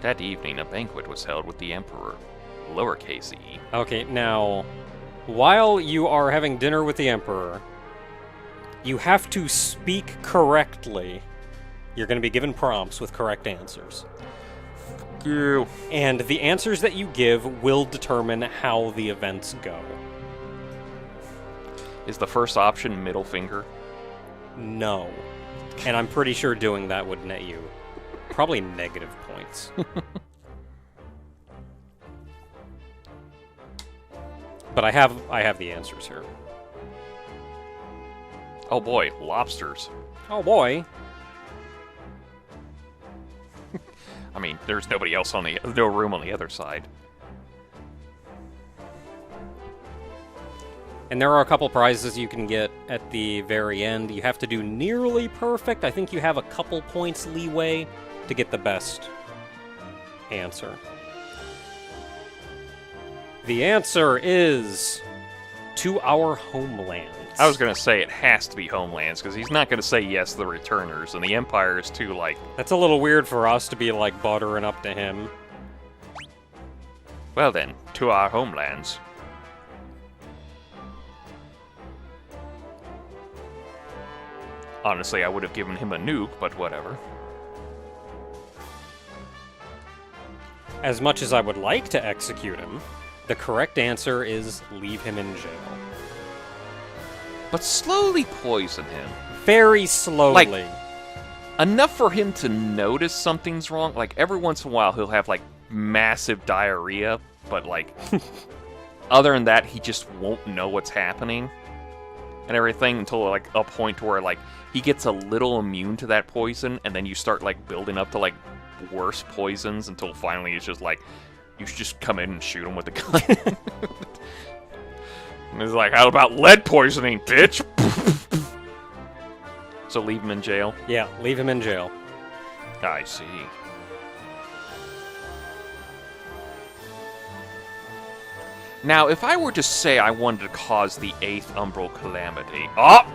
That evening, a banquet was held with the Emperor, lowercase e. Okay, now, while you are having dinner with the Emperor, you have to speak correctly. You're going to be given prompts with correct answers. Fuck you. And the answers that you give will determine how the events go. Is the first option middle finger? No. And I'm pretty sure doing that would net you probably negative points. But I have the answers here. Oh boy, lobsters. Oh boy. I mean, there's nobody else on no room on the other side. And there are a couple prizes you can get at the very end. You have to do nearly perfect. I think you have a couple points leeway to get the best answer. The answer is to our homelands. I was going to say it has to be homelands, because he's not going to say yes to the returners, and the Empire is too, like... That's a little weird for us to be, like, buttering up to him. Well then, to our homelands. Honestly, I would have given him a nuke, but whatever. As much as I would like to execute him, the correct answer is leave him in jail. But slowly poison him. Very slowly. Like, enough for him to notice something's wrong. Like, every once in a while, he'll have, like, massive diarrhea, but, like, other than that, he just won't know what's happening and everything until, like, a point where, like, he gets a little immune to that poison, and then you start, like, building up to, like, worse poisons until finally it's just, like, you should just come in and shoot him with a gun. And he's like, how about lead poisoning, bitch? So leave him in jail? Yeah, leave him in jail. I see. Now, if I were to say I wanted to cause the 8th Umbral Calamity... Oh!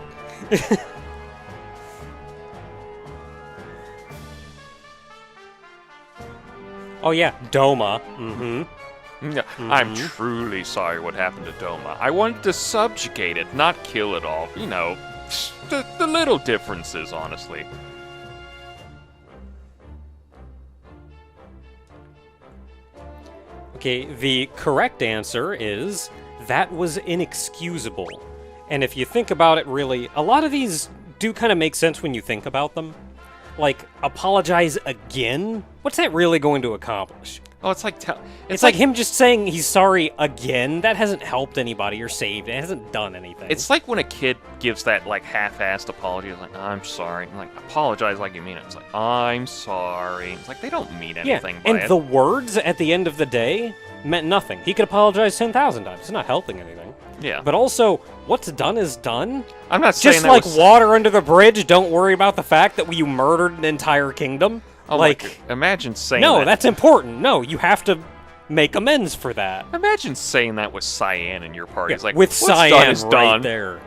Oh yeah, Doma. Mm-hmm. Yeah, I'm truly sorry what happened to Doma. I wanted to subjugate it, not kill it all. You know, the little differences, honestly. Okay, the correct answer is that was inexcusable. And if you think about it really, a lot of these do kind of make sense when you think about them. Like, apologize again? What's that really going to accomplish? Oh, it's like... It's like him just saying he's sorry again. That hasn't helped anybody or saved. It hasn't done anything. It's like when a kid gives that, like, half-assed apology. It's like, I'm sorry. And, like, apologize like you mean it. It's like, I'm sorry. It's like, they don't mean anything by and it. the words at the end of the day meant nothing. He could apologize 10,000 times. It's not helping anything. Yeah. But also, what's done is done. I'm not saying just that like was... water under the bridge, don't worry about the fact that you murdered an entire kingdom. Oh, like, imagine saying no, that. that's important. No, you have to make amends for that. Imagine saying that with Cyan in your party. Yeah, It's like, with what's Cyan done is right done. there.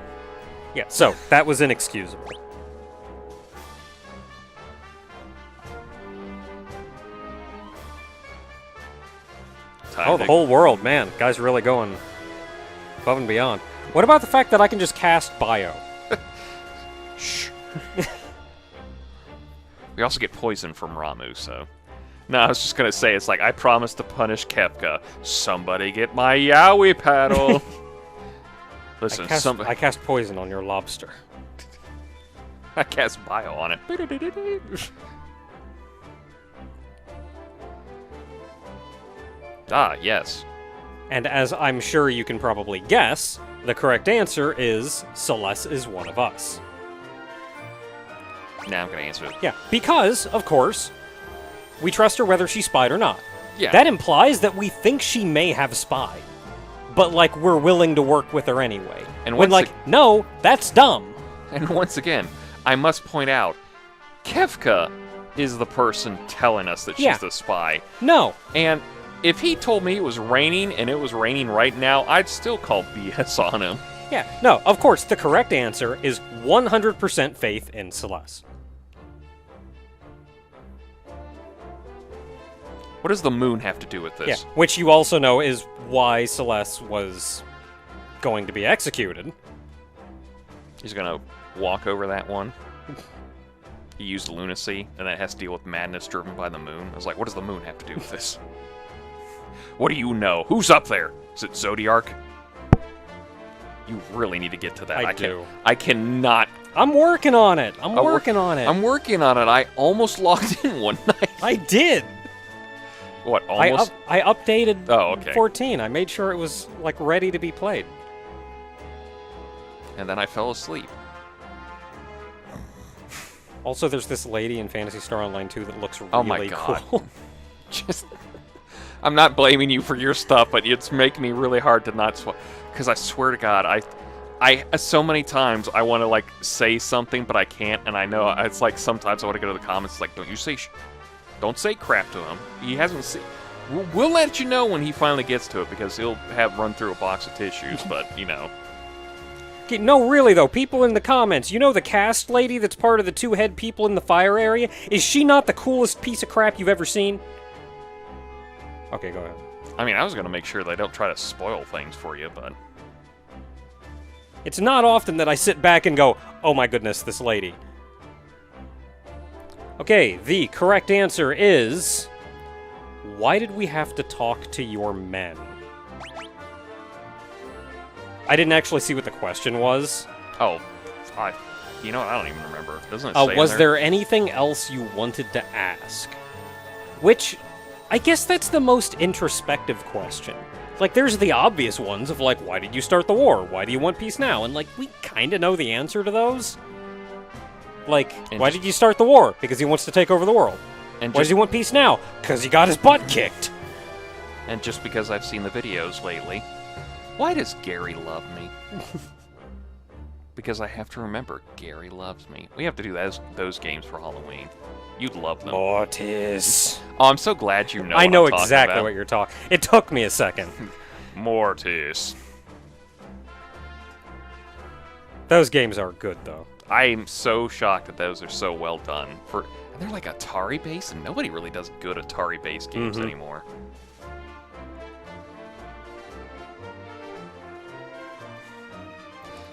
Yeah, so that was inexcusable. Oh, the whole world, man. Guy's really going above and beyond. What about the fact that I can just cast Bio? Shh. We also get poison from Ramu, so... No, I was just gonna say, it's like, I promised to punish Kefka. Somebody get my Yowie paddle! Listen, I cast poison on your lobster. I cast Bio on it. Ah, yes. And as I'm sure you can probably guess, the correct answer is Celeste is one of us. Now I'm gonna answer it. Yeah, because, of course, we trust her whether she spied or not. Yeah. That implies that we think she may have spied. But, like, we're willing to work with her anyway. And when, once like, no, that's dumb. And once again, I must point out, Kefka is the person telling us that she's the spy. No. And if he told me it was raining, and it was raining right now, I'd still call BS on him. Yeah, no, of course, the correct answer is 100% faith in Celeste. What does the moon have to do with this? Yeah, which you also know is why Celeste was going to be executed. He's gonna walk over that one. He used lunacy, and that has to deal with madness driven by the moon. I was like, what does the moon have to do with this? What do you know? Who's up there? Is it Zodiac? You really need to get to that. I do. I cannot. I'm working on it. I'm working on it. I'm working on it. I almost logged in one night. I did. What, almost? I updated Oh, okay. 14. I made sure it was, like, ready to be played. And then I fell asleep. Also, there's this lady in Phantasy Star Online 2 that looks really Oh my god. cool. Just, I'm not blaming you for your stuff, but it's making me really hard to not because I swear to God, I so many times I want to like say something, but I can't, and I know it's like sometimes I want to go to the comments, like, don't say crap to him. He hasn't seen. We'll let you know when he finally gets to it, because he'll have run through a box of tissues, but you know. Okay, no, really though, people in the comments, you know the cast lady that's part of the two head people in the fire area? Is she not the coolest piece of crap you've ever seen? Okay, go ahead. I mean, I was going to make sure they don't try to spoil things for you, but... It's not often that I sit back and go, oh my goodness, this lady. Okay, the correct answer is... Why did we have to talk to your men? I didn't actually see what the question was. Oh, you know what? I don't even remember. Doesn't it say Was in there anything else you wanted to ask? Which, I guess that's the most introspective question. Like, there's the obvious ones of, like, why did you start the war? Why do you want peace now? And, like, we kind of know the answer to those. Like, why did you start the war? Because he wants to take over the world. And why does he want peace now? Because he got his butt kicked. And just because I've seen the videos lately, why does Gary love me? Because I have to remember, Gary loves me. We have to do those games for Halloween. You'd love them. Mortis. Oh, I'm so glad you know. I know what I'm exactly about. what you're talking. It took me a second. Mortis. Those games are good, though. I'm so shocked that those are so well done. And they're like Atari based, and nobody really does good Atari based games anymore.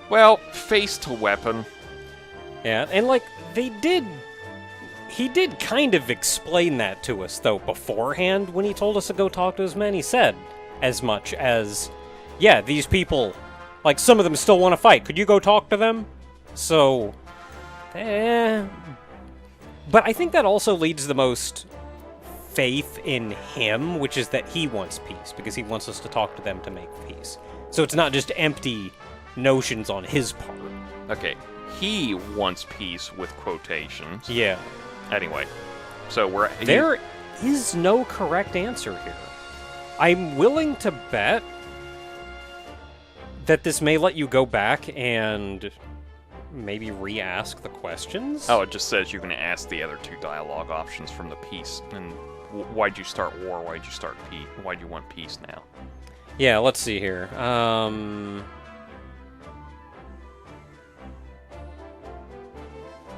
Well, face to weapon. Yeah, and like he did kind of explain that to us though beforehand when he told us to go talk to his men. He said as much as, yeah, these people, like some of them still want to fight. Could you go talk to them? So, but I think that also leads the most faith in him, which is that he wants peace because he wants us to talk to them to make peace. So it's not just empty notions on his part. Okay, he wants peace with quotations. Yeah. Anyway, so there is no correct answer here. I'm willing to bet that this may let you go back and maybe re-ask the questions. Oh, it just says you can ask the other two dialogue options from the peace. And why'd you start war? Why'd you start peace? Why'd you want peace now? Yeah, let's see here.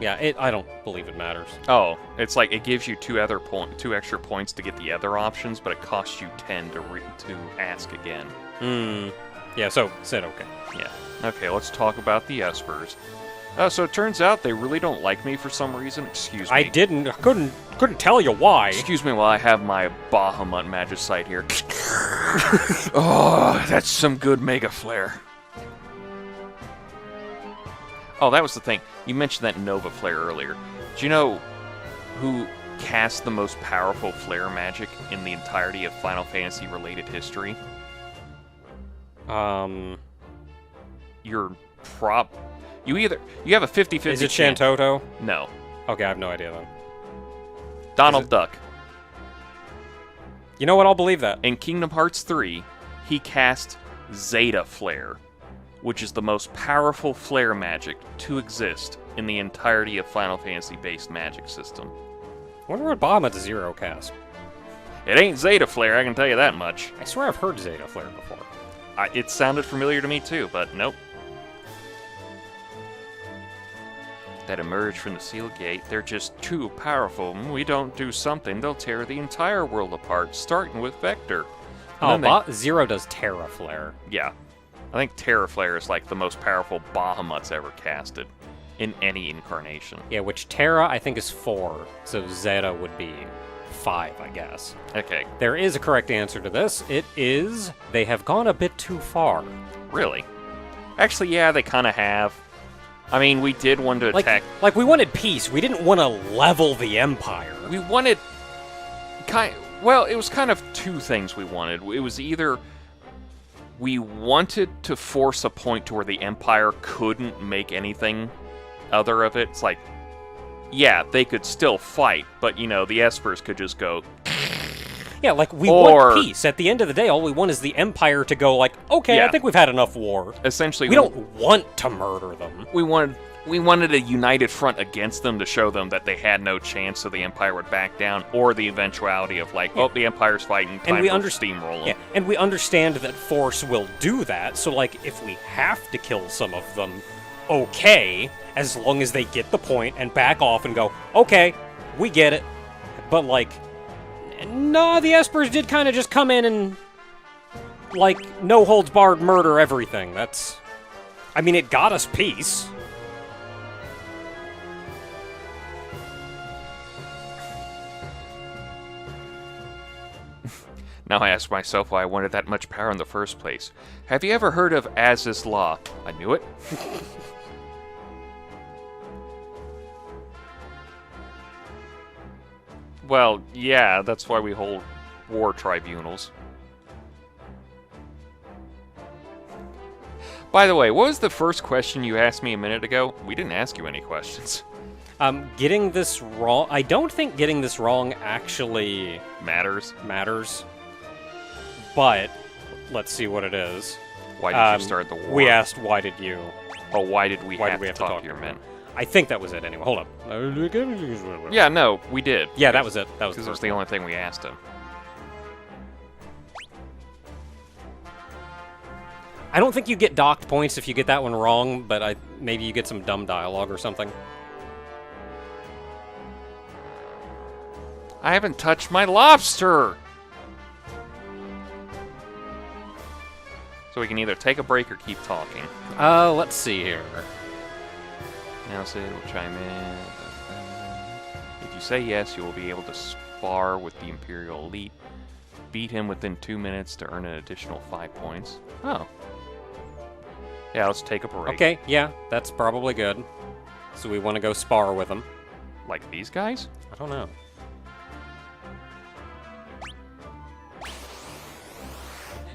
Yeah, I don't believe it matters. Oh, it's like it gives you two extra points to get the other options, but it costs you 10 to ask again. Yeah, so said okay. Yeah. Okay, let's talk about the espers. So it turns out they really don't like me for some reason. Excuse me. I couldn't tell you why. Excuse me while I have my Bahamut Magicite here. Oh, that's some good Mega Flare. Oh, that was the thing. You mentioned that Nova Flare earlier. Do you know who cast the most powerful flare magic in the entirety of Final Fantasy related history? You have a 50-50 Is it chance. Shantoto? No. Okay, I have no idea then. Donald Duck. You know what? I'll believe that. In Kingdom Hearts 3, he cast Zeta Flare, which is the most powerful flare magic to exist in the entirety of Final Fantasy-based magic system. I wonder what Bahamut's Zero cast. It ain't Zeta Flare, I can tell you that much. I swear I've heard Zeta Flare before. It sounded familiar to me too, but nope. that emerge from the sealed gate. They're just too powerful. We don't do something, they'll tear the entire world apart, starting with Vector. Zero does Terra Flare. Yeah. I think Terra Flare is like the most powerful Bahamut's ever casted in any incarnation. Yeah, which Terra I think is 4, so Zeta would be 5, I guess. Okay. There is a correct answer to this. It is, they have gone a bit too far. Really? Actually, yeah, they kind of have. I mean, we did want to attack... Like, we wanted peace. We didn't want to level the Empire. We wanted... Well, it was kind of two things we wanted. It was either we wanted to force a point to where the Empire couldn't make anything other of it. It's like, yeah, they could still fight, but, you know, the espers could just go... Yeah, like, we want peace. At the end of the day, all we want is the Empire to go, like, okay, yeah. I think we've had enough war. Essentially, we don't want to murder them. We wanted a united front against them to show them that they had no chance, so the Empire would back down, or the eventuality of, like, oh, the Empire's fighting, time for steamroll them. Yeah, and we understand that Force will do that, so, like, if we have to kill some of them, okay, as long as they get the point and back off and go, okay, we get it. But, like... No, the espers did kind of just come in and, like, no-holds-barred murder everything. That's... I mean, it got us peace. Now I ask myself why I wanted that much power in the first place. Have you ever heard of Az's Law? I knew it. Well, yeah, that's why we hold war tribunals. By the way, what was the first question you asked me a minute ago? We didn't ask you any questions. Getting this wrong... I don't think getting this wrong actually... Matters. But, let's see what it is. Why did you start the war? We asked, why did you... Oh, why did we have to talk to your men? I think that was it anyway. Hold up. Yeah, no, we did. Yeah, that was it. That was because it was the only thing we asked him. I don't think you get docked points if you get that one wrong, but maybe you get some dumb dialogue or something. I haven't touched my lobster! So we can either take a break or keep talking. Let's see here. Now Sid will chime in. If you say yes, you will be able to spar with the Imperial Elite. Beat him within 2 minutes to earn an additional 5 points. Oh. Yeah, let's take a break. Okay, yeah, that's probably good. So we want to go spar with them. Like these guys? I don't know.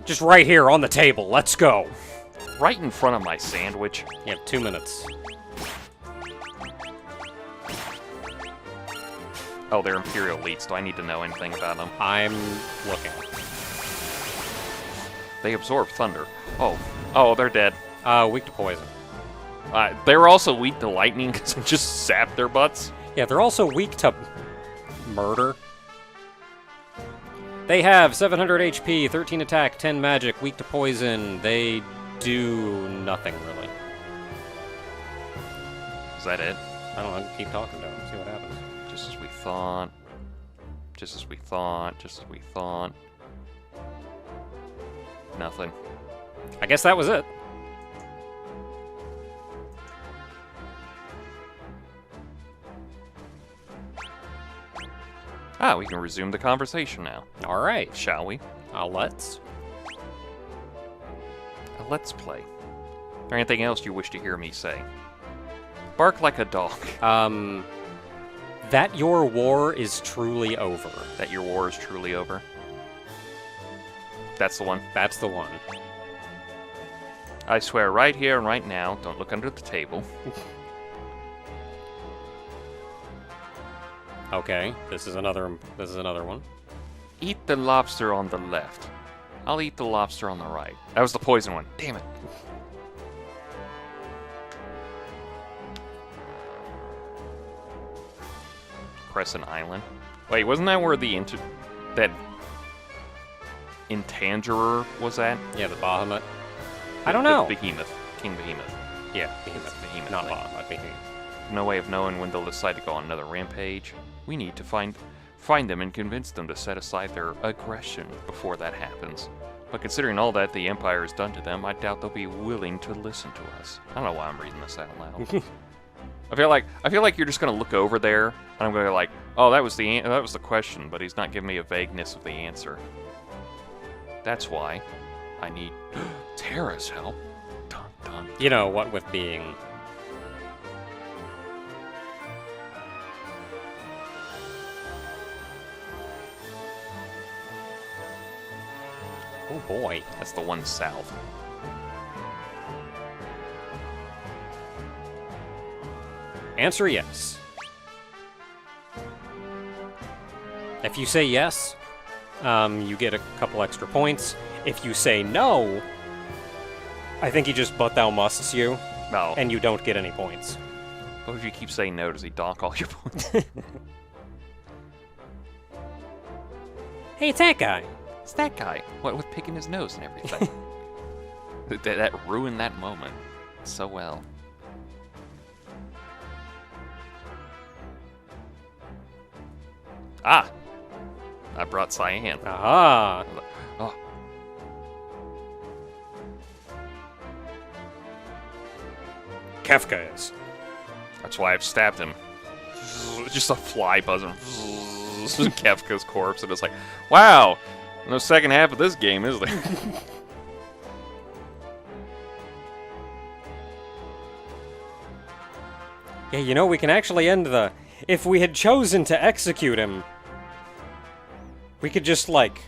Just right here on the table. Let's go. Right in front of my sandwich. You have 2 minutes. Oh, they're Imperial Elites. Do I need to know anything about them? I'm looking. They absorb thunder. Oh, they're dead. Weak to poison. They were also weak to lightning because it just sapped their butts. Yeah, they're also weak to murder. They have 700 HP, 13 attack, 10 magic, weak to poison. They do nothing, really. Is that it? I don't know. Keep talking to them. See what happens. Just as we thought. Just as we thought. Just as we thought. Nothing. I guess that was it. Ah, we can resume the conversation now. All right. Shall we? Let's. Let's play. Is there anything else you wish to hear me say? Bark like a dog. That your war is truly over. That your war is truly over? That's the one? That's the one. I swear right here and right now, don't look under the table. Okay, this is another one. Eat the lobster on the left. I'll eat the lobster on the right. That was the poison one. Damn it. Crescent Island. Wait, wasn't that where that Intangerer was at? Yeah, the Bahamut. I don't know. Behemoth. King Behemoth. Yeah, Behemoth. Behemoth Not thing. Bahamut, Behemoth. No way of knowing when they'll decide to go on another rampage. We need to find them and convince them to set aside their aggression before that happens. But considering all that the Empire has done to them, I doubt they'll be willing to listen to us. I don't know why I'm reading this out loud. I feel like you're just gonna look over there, and I'm gonna be like, oh, that was the question, but he's not giving me a vagueness of the answer. That's why I need Terra's help. Dun, dun. You know, what with being... Oh boy. That's the one south. Answer yes. If you say yes, you get a couple extra points. If you say no, I think he just but thou musts you, No. and you don't get any points. What if you keep saying no? Does he dock all your points? Hey, it's that guy. It's that guy. What with picking his nose and everything. that ruined that moment so well. Ah! I brought cyan. Aha! Oh. Kefka is. That's why I've stabbed him. Just a fly buzzing. Kefka's corpse, and it's like, wow! No second half of this game, is there? Yeah, you know, we can actually end the... If we had chosen to execute him, we could just, like,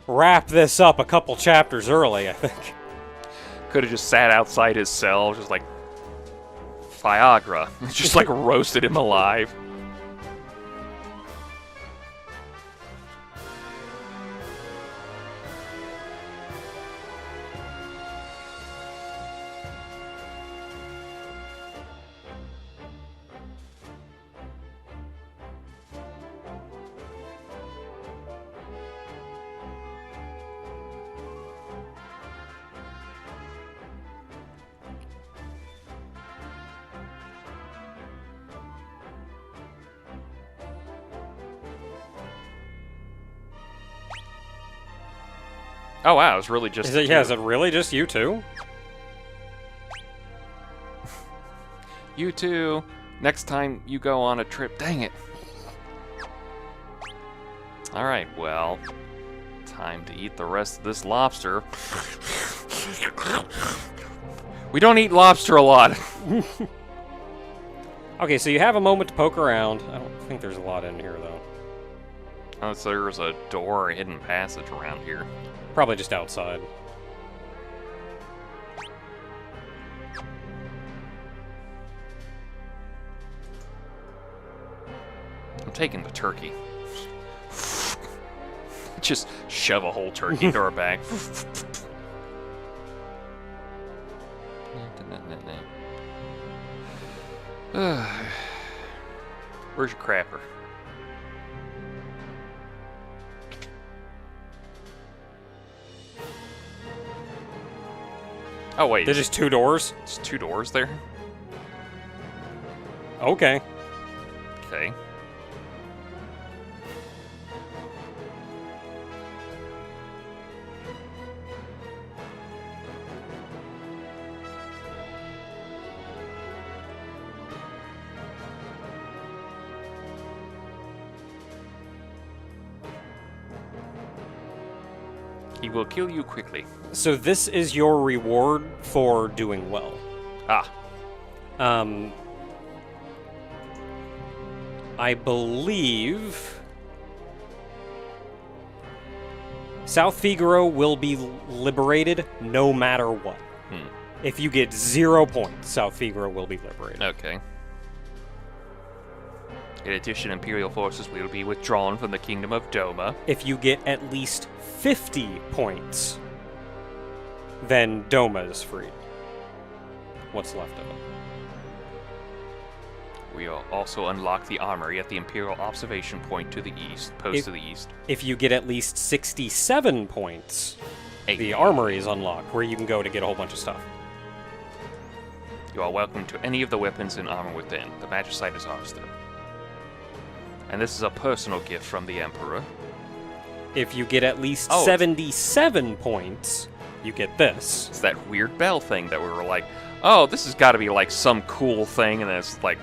wrap this up a couple chapters early, I think. Could have just sat outside his cell, just like, Viagra. Just like roasted him alive. Oh wow, it's really just... Is it really just you two? You two, next time you go on a trip... Dang it. Alright, well... Time to eat the rest of this lobster. We don't eat lobster a lot. Okay, so you have a moment to poke around. I don't think there's a lot in here, though. Unless there's a door or a hidden passage around here. Probably just outside. I'm taking the turkey. Just shove a whole turkey into our bag. Where's your crapper? Oh wait, There's just two doors? there's two doors there? Okay. Okay. He will kill you quickly. So this is your reward for doing well. Ah, I believe South Figaro will be liberated no matter what. If you get 0 points, South Figaro will be liberated. okay. In addition, Imperial forces will be withdrawn from the Kingdom of Doma. If you get at least 50 points, then Doma is freed. What's left of it. We will also unlock the armory at the Imperial Observation Point to the east, to the east. If you get at least 67 points, Hey. the armory is unlocked, where you can go to get a whole bunch of stuff. You are welcome to any of the weapons and armor within. The magicite is ours, though. And this is a personal gift from the Emperor. If you get at least Oh, 77 points, you get this. It's that weird bell thing that we were like, oh, this has got to be like some cool thing, and then it's like,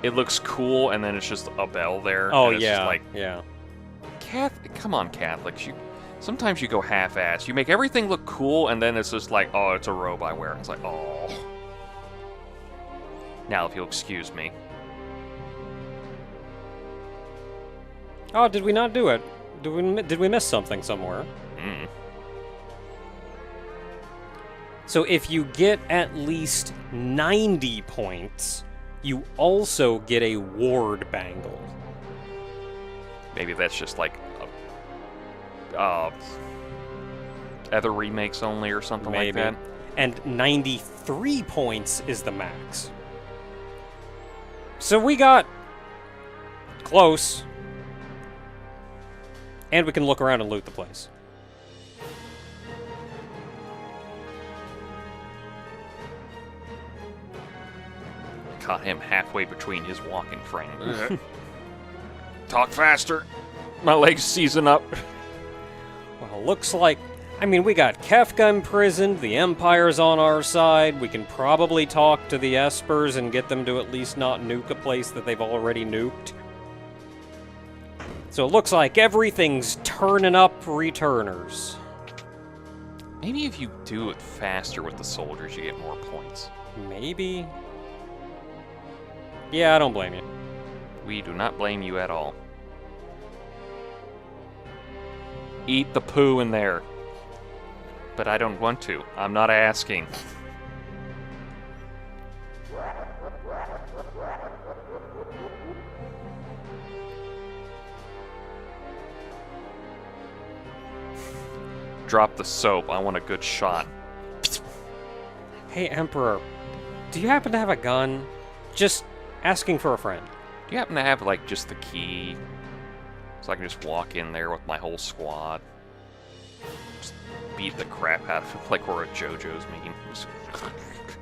it looks cool, and then it's just a bell there. Oh, and it's yeah, just like, yeah. Come on, Catholics. Sometimes you go half-ass. You make everything look cool, and then it's just like, oh, it's a robe I wear. It's like, oh. Now, if you'll excuse me. Oh, did we not do it? Did we miss something somewhere? Mm. So if you get at least 90 points, you also get a ward bangle. Maybe that's just like other remakes only or something like that. And 93 points is the max. So we got close. And we can look around and loot the place. Caught him halfway between his walking frame. Talk faster. My legs season up. Well, looks like... I mean, we got Kefka imprisoned, the Empire's on our side, we can probably talk to the Espers and get them to at least not nuke a place that they've already nuked. So it looks like everything's turning up returners. Maybe if you do it faster with the soldiers, you get more points. Maybe? Yeah, I don't blame you. We do not blame you at all. Eat the poo in there. But I don't want to. I'm not asking. Drop the soap. I want a good shot. Hey, Emperor, do you happen to have a gun? Just asking for a friend. Do you happen to have, like, just the key? So I can just walk in there with my whole squad. Just beat the crap out of it like we're at JoJo's meeting.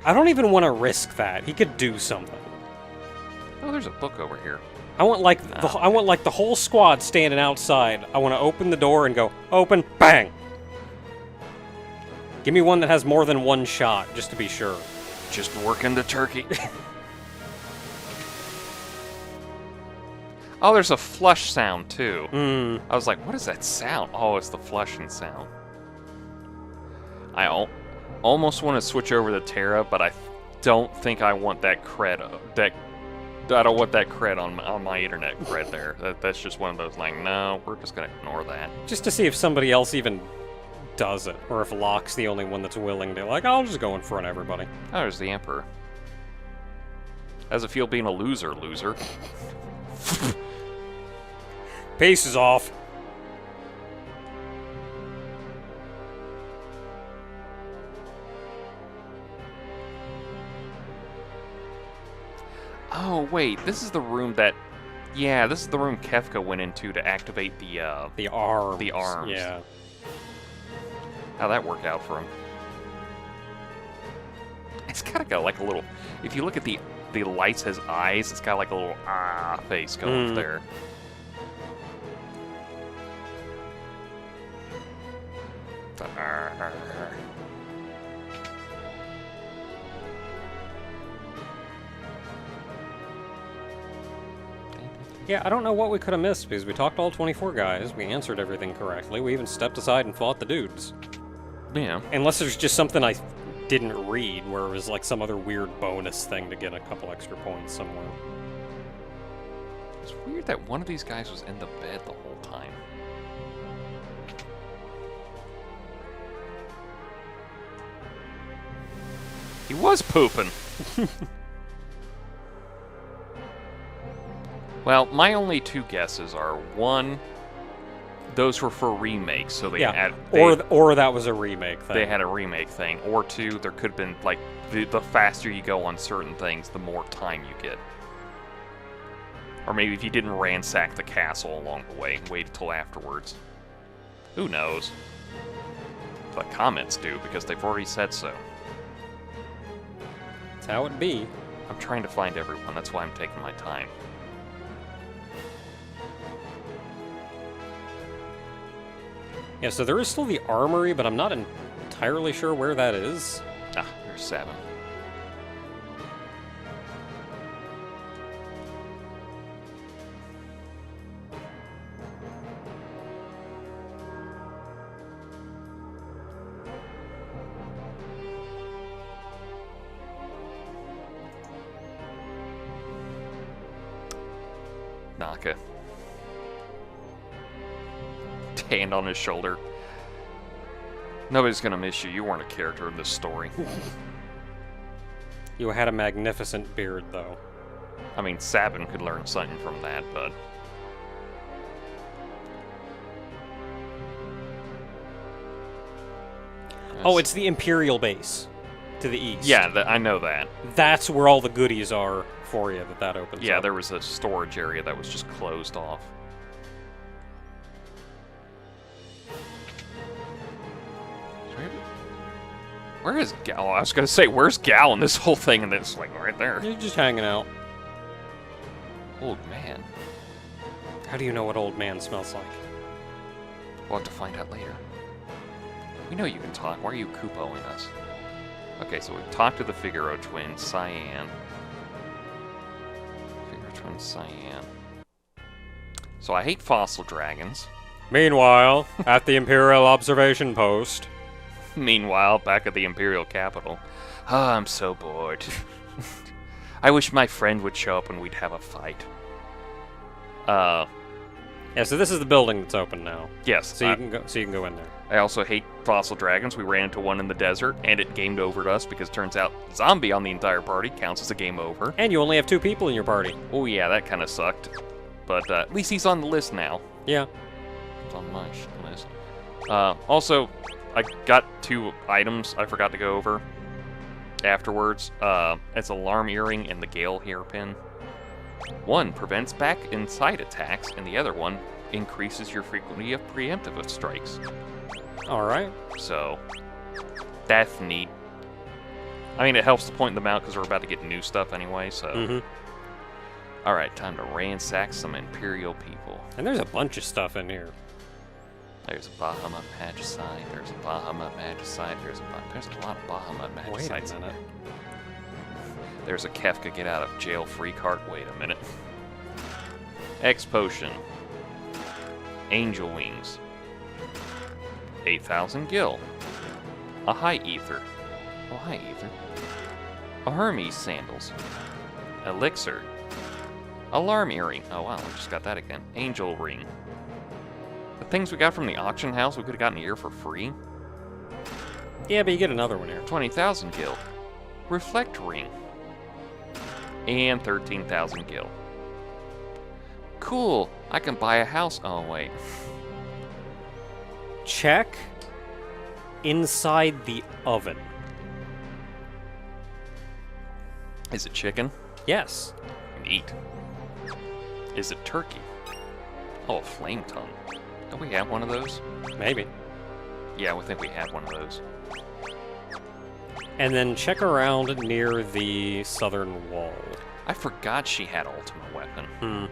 I don't even want to risk that. He could do something. Oh, there's a book over here. I want like the whole squad standing outside. I want to open the door and go, open, bang. Give me one that has more than one shot, just to be sure. Just working the turkey. Oh, there's a flush sound, too. I was like, what is that sound? Oh, it's the flushing sound. I almost want to switch over to Terra, but I don't think I want that cred. I don't want that cred on my internet cred there. That's just one of those, like, no, we're just going to ignore that. Just to see if somebody else even does it, or if Locke's the only one that's willing to, like, I'll just go in front of everybody. Oh, there's the Emperor. How's it feel being a loser? Pace is off. Oh, wait, this is the room that... Yeah, this is the room Kefka went into to activate the arms. The arms. Yeah. How'd that work out for him? It's kind of got like a little... If you look at the lights as eyes, it's got like a little face going there. Yeah, I don't know what we could have missed, because we talked to all 24 guys, we answered everything correctly, we even stepped aside and fought the dudes. Yeah. Unless there's just something I didn't read, where it was like some other weird bonus thing to get a couple extra points somewhere. It's weird that one of these guys was in the bed the whole time. He was pooping. Well, my only two guesses are, one, those were for remakes, so they had... or that was a remake thing. They had a remake thing. Or two, there could have been, like, the faster you go on certain things, the more time you get. Or maybe if you didn't ransack the castle along the way, wait until afterwards. Who knows? The comments do, because they've already said so. That's how it be. I'm trying to find everyone. That's why I'm taking my time. Yeah, so there is still the armory, but I'm not entirely sure where that is. Ah, there's 7. Naka. Hand on his shoulder. Nobody's gonna miss you. You weren't a character in this story. You had a magnificent beard, though. I mean, Sabin could learn something from that, but... Oh, it's the Imperial base to the east. Yeah, I know that. That's where all the goodies are for you that opens Yeah, up. there was a storage area that was just closed off. Where is Gal? I was gonna say, where's Gal in this whole thing? And it's like right there. You're just hanging out. Old man. How do you know what old man smells like? We'll have to find out later. We know you can talk. Why are you Kupoing us? Okay, so we've talked to the Figaro twin, Cyan. Figaro twin, Cyan. So I hate fossil dragons. Meanwhile, at the Imperial Observation Post... Meanwhile, back at the Imperial capital. Ah, I'm so bored. I wish my friend would show up and we'd have a fight. Yeah, so this is the building that's open now. Yes. So you can go. So you can go in there. I also hate fossil dragons. We ran into one in the desert, and it gamed over to us because it turns out zombie on the entire party counts as a game over. And you only have 2 people in your party. Oh yeah, that kind of sucked. But at least he's on the list now. Yeah. It's on my list. Also, I got 2 items I forgot to go over afterwards. It's alarm earring and the Gale hairpin. One prevents back inside attacks, and the other one increases your frequency of preemptive strikes. Alright. So, that's neat. I mean, it helps to point them out because we're about to get new stuff anyway, so... Alright, time to ransack some Imperial people. And there's a bunch of stuff in here. There's a Bahamut Magicite, there's a Bahamut Magicite, there's a lot of Bahamut Magicites in there. There's a Kefka get out of jail free card. Wait a minute. X Potion. Angel Wings. 8,000 Gil. A High Ether. Oh, High Ether. A Hermes Sandals. Elixir. Alarm Earring. Oh wow, we just got that again. Angel Ring. The things we got from the auction house we could have gotten here for free. Yeah, but you get another one here. 20,000 Gil. Reflect Ring. And 13,000 Gil. Cool, I can buy a house. Oh, wait. Check inside the oven. Is it chicken? Yes. Neat. Is it turkey? Oh, a flame tongue. Don't we have one of those? Maybe. Yeah, we think we have one of those. And then check around near the southern wall. I forgot she had Ultimate Weapon. Hmm.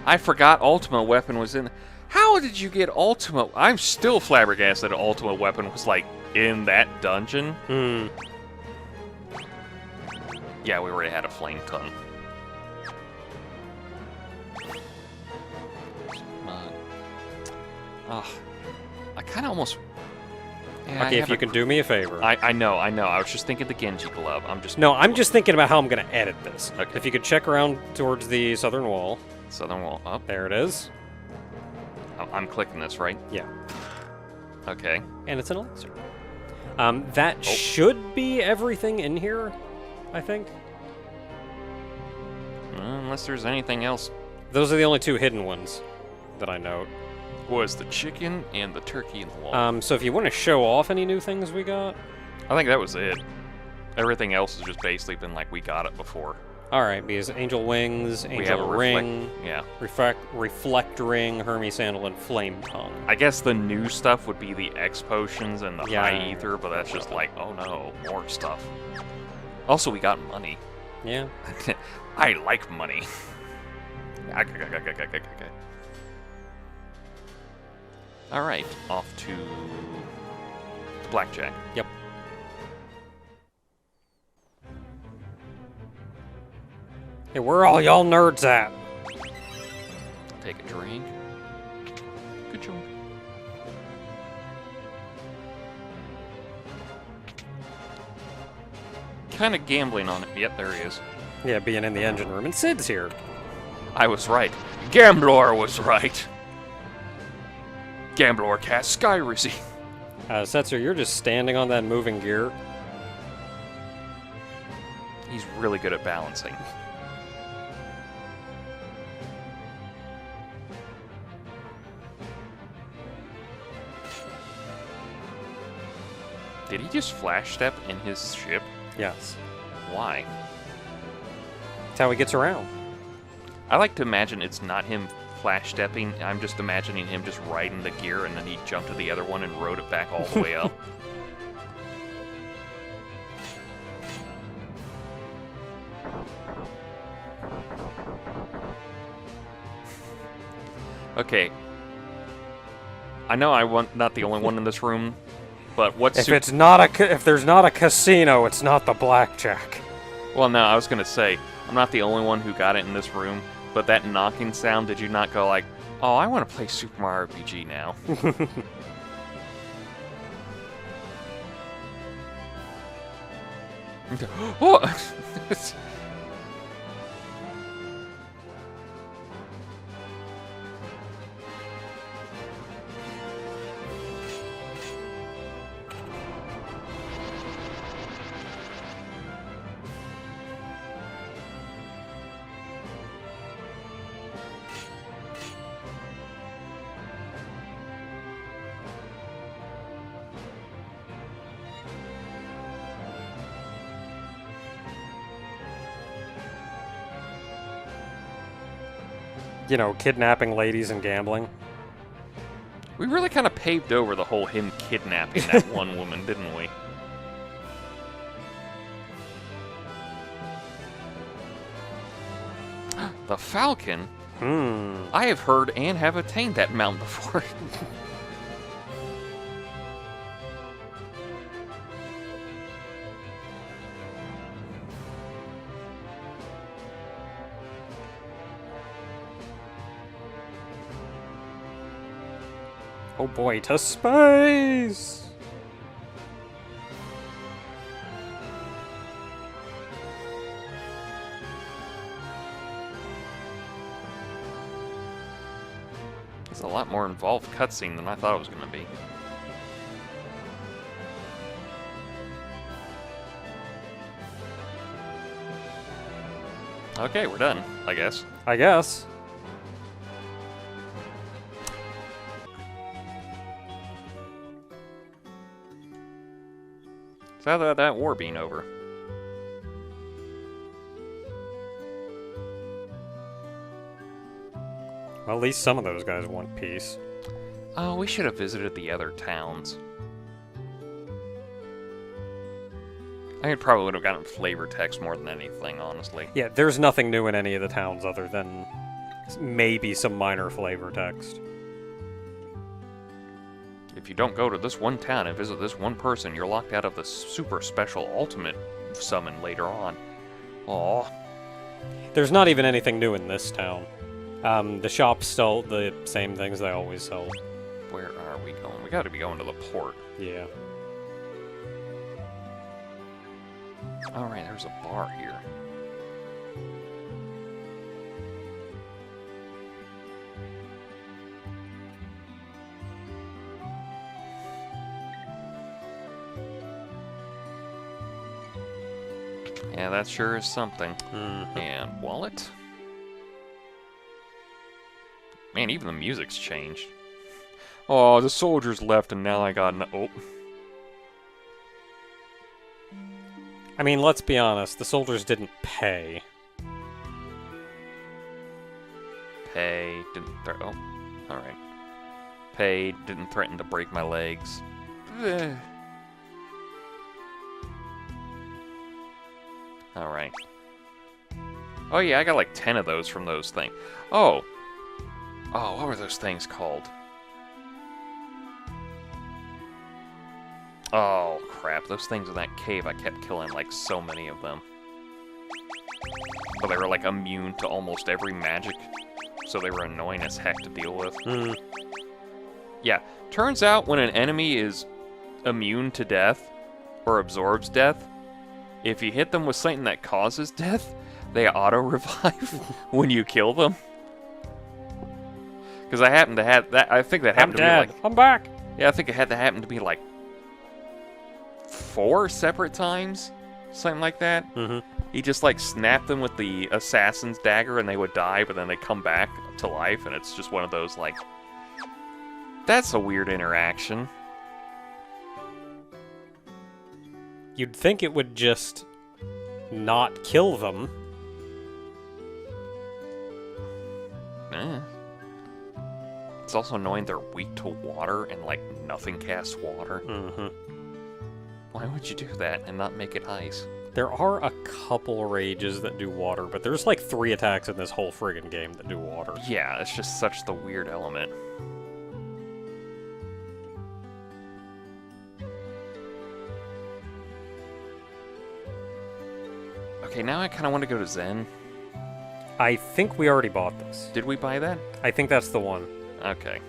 I forgot Ultimate Weapon was in... How did you get Ultimate... I'm still flabbergasted that Ultimate Weapon was, like, in that dungeon. Hmm. Yeah, we already had a flame tongue. I kind of almost... Yeah, Okay, if you can do me a favor. I know. I was just thinking the Genji glove. I'm just thinking about how I'm going to edit this. Okay. If you could check around towards the southern wall. Southern wall up. There it is. I'm clicking this, right? Yeah. Okay. And it's an elixir. That should be everything in here, I think. Unless there's anything else. Those are the only 2 hidden ones that I note. Was the chicken and the turkey in the wall. So if you want to show off any new things we got. I think that was it. Everything else has just basically been like we got it before. Alright, because Angel Wings, Angel Ring, Reflect Ring, Hermes Sandal, and Flame Tongue. I guess the new stuff would be the X Potions and the Yeah. High Ether, but that's just like, oh no, more stuff. Also, we got money. Yeah. I like money. Alright, off to the blackjack. Yep. Hey, where are all y'all nerds at? Take a drink. Good job. Kind of gambling on it. Yep, there he is. Yeah, being in the engine room. And Sid's here. I was right. Gambler was right. Gambler cast Skyrisy. Setzer, you're just standing on that moving gear. He's really good at balancing. Did he just flash step in his ship? Yes. Why? That's how he gets around. I like to imagine it's not him flash stepping. I'm just imagining him just riding the gear and then he jumped to the other one and rode it back all the way up. Okay. I know I'm not the only one in this room, but what's If there's not a casino, it's not the blackjack. Well, no, I was gonna say I'm not the only one who got it in this room, but that knocking sound, did you not go like, "Oh, I want to play Super Mario RPG now"? Oh! You know, kidnapping ladies and gambling. We really kind of paved over the whole him kidnapping that one woman, didn't we? The Falcon? I have heard and have attained that mount before. Oh boy, to space! It's a lot more involved cutscene than I thought it was going to be. Okay, we're done, I guess. I guess. So how about that war being over? Well, at least some of those guys want peace. Oh, we should have visited the other towns. I probably would have gotten flavor text more than anything, honestly. Yeah, there's nothing new in any of the towns other than maybe some minor flavor text. If you don't go to this one town and visit this one person, you're locked out of the super special ultimate summon later on. Aww. There's not even anything new in this town. The shops sell the same things they always sell. Where are we going? We gotta be going to the port. Yeah. Alright, there's a bar here. Yeah, that sure is something. And wallet? Man, even the music's changed. Oh, the soldiers left and now I got oh. I mean, let's be honest, the soldiers didn't pay. Pay, didn't oh, alright. Pay, didn't threaten to break my legs. Alright. Oh yeah, I got like 10 of those from those things. Oh! Oh, what were those things called? Oh, crap. Those things in that cave, I kept killing like so many of them. But they were like immune to almost every magic. So they were annoying as heck to deal with. Yeah, turns out when an enemy is immune to death, or absorbs death, if you hit them with something that causes death, they auto-revive when you kill them. Because I happen to have that, I think that happened to me like... I'm back! Yeah, I think it had to happen to me like 4 separate times, something like that. He just like snapped them with the assassin's dagger and they would die, but then they come back to life, and it's just one of those like... That's a weird interaction. You'd think it would just not kill them. It's also annoying they're weak to water and like nothing casts water. Why would you do that and not make it ice? There are a couple rages that do water, but there's like 3 attacks in this whole friggin' game that do water. Yeah, it's just such the weird element. Okay, now I kind of want to go to Zen. I think we already bought this. Did we buy that? I think that's the one. Okay.